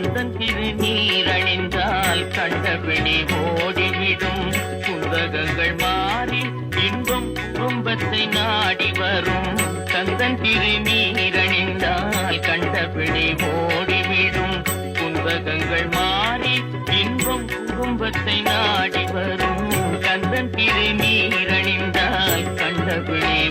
கந்தன் திருநீரணிந்தால் கண்டபிடி ஓடிவிடும். குந்தகங்கள் மாறி இன்பம் குடும்பத்தை நாடி வரும். கந்தன் திருநீரணிந்தால் கண்டபிடி ஓடிவிடும். குந்தகங்கள் மாறி இன்பம் குடும்பத்தை நாடி வரும். கந்தன் திருநீரணிந்தால் கண்டபிடி